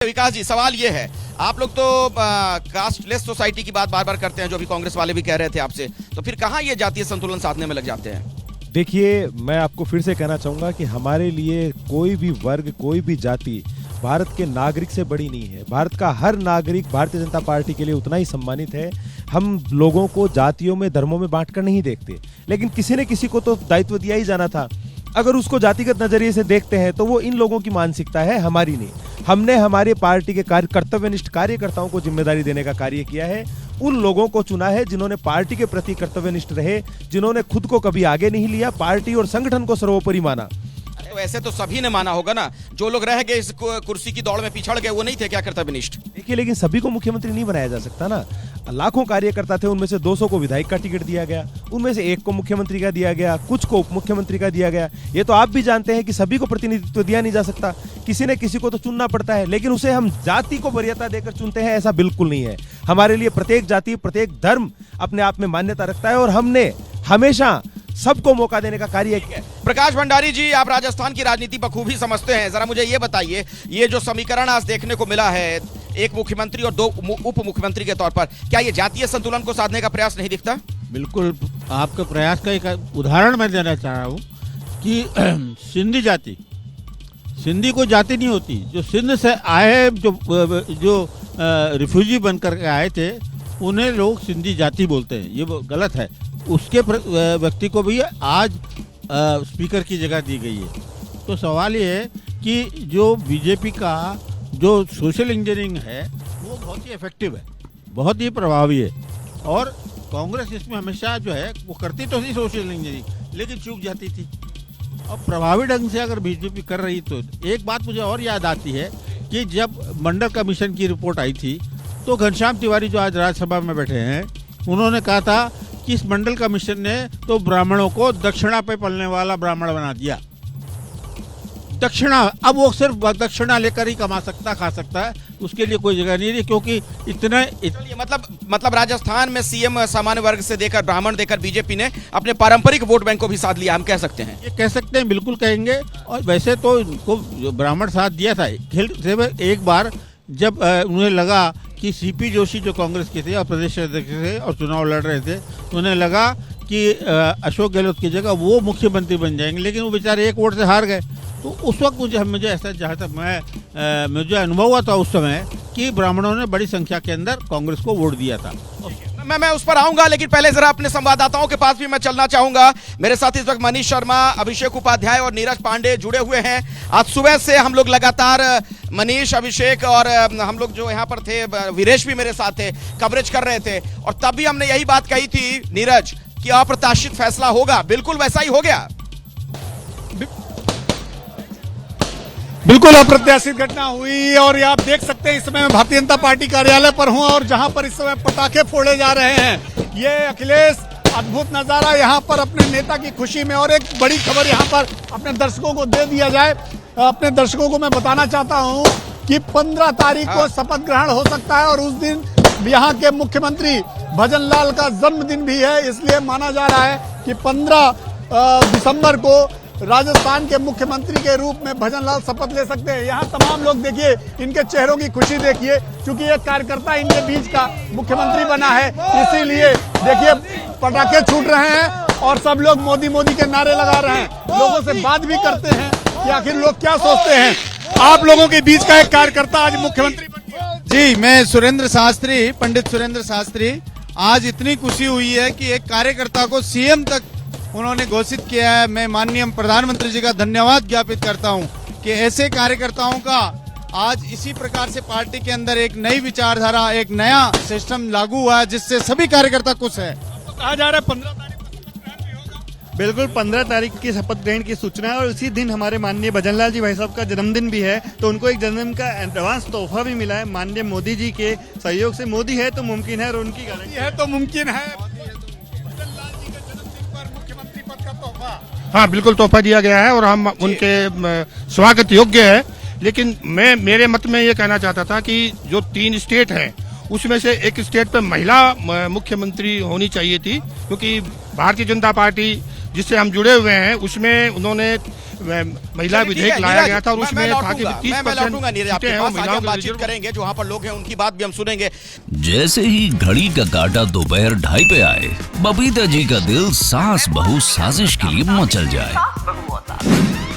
विकास जी, सवाल ये है, आप लोग तो कास्टलेस सोसाइटी की बात बार बार करते हैं, जो अभी कांग्रेस वाले भी कह रहे थे आपसे, तो फिर कहां ये जातीय संतुलन साधने में लग जाते हैं? देखिए, मैं आपको फिर से कहना चाहूंगा कि हमारे लिए कोई भी वर्ग, कोई भी जाति भारत के नागरिक से बड़ी नहीं है। भारत का हर नागरिक भारतीय जनता पार्टी के लिए उतना ही सम्मानित है। हम लोगों को जातियों में, धर्मों में बांटकर नहीं देखते, लेकिन किसी ने किसी को तो दायित्व दिया ही जाना था। अगर उसको जातिगत नजरिए से देखते हैं तो वो इन लोगों की मानसिकता है, हमारी नहीं। हमने हमारे पार्टी के कर्तव्यनिष्ठ कार्यकर्ताओं को जिम्मेदारी देने का कार्य किया है। उन लोगों को चुना है जिन्होंने पार्टी के प्रति कर्तव्यनिष्ठ रहे, जिन्होंने खुद को कभी आगे नहीं लिया, पार्टी और संगठन को सर्वोपरि माना। वैसे तो सभी ने माना होगा ना, जो लोग रह गए इस कुर्सी की दौड़ में पिछड़ गए, वो नहीं थे क्या कर्तव्यनिष्ठ? देखिए, लेकिन सभी को मुख्यमंत्री नहीं बनाया जा सकता ना। लाखों कार्यकर्ता थे, उनमें से 200 को विधायक का टिकट दिया गया, उनमें से 1 को मुख्यमंत्री का दिया गया, कुछ को उप मुख्यमंत्री का दिया गया। ये तो आप भी जानते हैं कि सभी को प्रतिनिधित्व दिया नहीं जा सकता, किसी ने किसी को तो चुनना पड़ता है, लेकिन उसे हम जाति को वरीयता देकर चुनते हैं, ऐसा बिल्कुल नहीं है। हमारे लिए प्रत्येक जाति, प्रत्येक धर्म अपने आप में मान्यता रखता है और हमने हमेशा सबको मौका देने का कार्य किया। प्रकाश भंडारी जी, आप राजस्थान की राजनीति बखूबी समझते हैं, जरा मुझे ये बताइए, ये जो समीकरण आज देखने को मिला है, एक मुख्यमंत्री और 2 उप मुख्यमंत्री के तौर पर, क्या ये जातीय संतुलन को साधने का प्रयास नहीं दिखता? बिल्कुल, आपके प्रयास का एक उदाहरण मैं देना चाह रहा हूँ कि सिंधी जाति, सिंधी कोई जाति नहीं होती। जो सिंध से आए, जो रिफ्यूजी बनकर के आए थे, उन्हें लोग सिंधी जाति बोलते हैं। ये गलत है। उसके व्यक्ति को भी आज स्पीकर की जगह दी गई है। तो सवाल ये है कि जो बीजेपी का जो सोशल इंजीनियरिंग है वो बहुत ही इफेक्टिव है, बहुत ही प्रभावी है, और कांग्रेस इसमें हमेशा जो है वो करती तो थी सोशल इंजीनियरिंग, लेकिन चूक जाती थी। और प्रभावी ढंग से अगर बीजेपी कर रही तो एक बात मुझे और याद आती है कि जब मंडल कमीशन की रिपोर्ट आई थी तो घनश्याम तिवारी जो आज राज्यसभा में बैठे हैं, उन्होंने कहा था कि इस मंडल कमीशन ने तो ब्राह्मणों को दक्षिणा पे पलने वाला ब्राह्मण बना दिया। दक्षिणा, अब वो सिर्फ दक्षिणा लेकर ही कमा सकता, खा सकता है, उसके लिए कोई जगह नहीं रही, क्योंकि मतलब राजस्थान में सीएम सामान्य वर्ग से देकर, ब्राह्मण देकर बीजेपी ने अपने पारंपरिक वोट बैंक को भी साथ लिया, हम कह सकते हैं? ये कह सकते हैं, बिल्कुल कहेंगे। और वैसे तो इनको ब्राह्मण साथ दिया था। एक बार जब उन्हें लगा कि सीपी जोशी जो कांग्रेस के थे और प्रदेश अध्यक्ष थे और चुनाव लड़ रहे थे, तो उन्हें लगा कि अशोक गहलोत की जगह वो मुख्यमंत्री बन जाएंगे, लेकिन वो बेचारे 1 वोट से हार गए। तो उस वक्त मुझे ऐसा, जहाँ तक मुझे अनुभव हुआ था उस समय, कि ब्राह्मणों ने बड़ी संख्या के अंदर कांग्रेस को वोट दिया था। मैं उस पर आऊंगा, लेकिन पहले जरा अपने संवाददाताओं के पास भी मैं चलना चाहूंगा। मेरे साथ इस वक्त मनीष शर्मा, अभिषेक उपाध्याय और नीरज पांडे जुड़े हुए हैं। आज सुबह से हम लोग लगातार, मनीष, अभिषेक और हम लोग जो यहाँ पर थे, वीरेश भी मेरे साथ थे, कवरेज कर रहे थे, और तब भी हमने यही बात कही थी नीरज कि अप्रत्याशित फैसला होगा। बिल्कुल वैसा ही हो गया। बिल्कुल अप्रत्याशित घटना हुई, और ये आप देख सकते हैं इस समय मैं भारतीय जनता पार्टी कार्यालय पर हूं, और जहां पर इस समय पटाखे फोड़े जा रहे हैं। ये अखिलेश, अद्भुत नजारा यहाँ पर अपने नेता की खुशी में। और एक बड़ी खबर यहाँ पर अपने दर्शकों को दे दिया जाए। अपने दर्शकों को मैं बताना चाहता हूँ कि 15 तारीख को शपथ ग्रहण हो सकता है, और उस दिन यहाँ के मुख्यमंत्री भजनलाल का जन्मदिन भी है। इसलिए माना जा रहा है कि 15 दिसंबर को राजस्थान के मुख्यमंत्री के रूप में भजनलाल शपथ ले सकते हैं। यहाँ तमाम लोग देखिए, इनके चेहरों की खुशी देखिए, क्योंकि एक कार्यकर्ता इनके बीच का मुख्यमंत्री बना है, इसीलिए देखिए पटाखे छूट रहे हैं और सब लोग मोदी मोदी के नारे लगा रहे हैं। लोगों से बात भी करते हैं कि आखिर लोग क्या सोचते हैं। आप लोगों के बीच का एक कार्यकर्ता आज मुख्यमंत्री बन गया। जी, मैं सुरेंद्र शास्त्री, पंडित सुरेंद्र शास्त्री। आज इतनी खुशी हुई है कि एक कार्यकर्ता को सीएम तक उन्होंने घोषित किया है। मैं माननीय प्रधानमंत्री जी का धन्यवाद ज्ञापित करता हूं कि ऐसे कार्यकर्ताओं का आज इसी प्रकार से पार्टी के अंदर एक नई विचारधारा, एक नया सिस्टम लागू हुआ है, जिससे सभी कार्यकर्ता खुश है। तो कहा जा रहा है 15 तारीख को शपथ ग्रहण भी होगा। बिल्कुल, 15 तारीख की शपथ ग्रहण की सूचना है, और उसी दिन हमारे माननीय भजनलाल जी भाई साहब का जन्मदिन भी है। तो उनको एक जन्मदिन का एडवांस तोहफा भी मिला है माननीय मोदी जी के सहयोग से। मोदी है तो मुमकिन है, और उनकी गारंटी है तो मुमकिन है। हाँ, बिल्कुल तोहफा दिया गया है और हम उनके स्वागत योग्य है। लेकिन मैं, मेरे मत में ये कहना चाहता था कि जो 3 स्टेट हैं, उसमें से एक स्टेट पे महिला मुख्यमंत्री होनी चाहिए थी, क्योंकि भारतीय जनता पार्टी जिससे हम जुड़े हुए हैं उसमें उन्होंने महिला चलिए, ठीक विधेयक है, लाया नीरज, गया था और मैं उसमें था कि लौटूंगा, 30% मैं लौटूंगा नीरज आपके सीटें हैं वो पास, आगे महिलाओं हम के बातचीत रिजर्व। करेंगे, जो वहाँ पर लोग हैं उनकी बात भी हम सुनेंगे। जैसे ही घड़ी का काटा दोपहर 2:30 पे आए, बबीता जी का दिल सास बहू साजिश के लिए मचल जाए।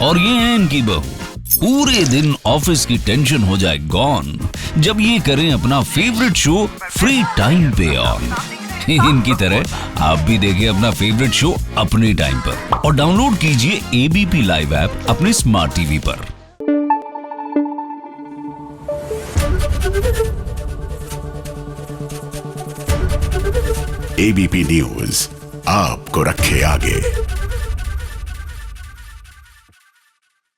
और ये है इनकी बहू, पूरे दिन ऑफिस की टेंशन हो जाए गॉन जब ये करें अपना फेवरेट शो फ्री टाइम पे ऑन। इनकी तरह आप भी देखें अपना फेवरेट शो अपने टाइम पर और डाउनलोड कीजिए एबीपी लाइव ऐप अपने स्मार्ट टीवी पर। एबीपी न्यूज आपको रखे आगे।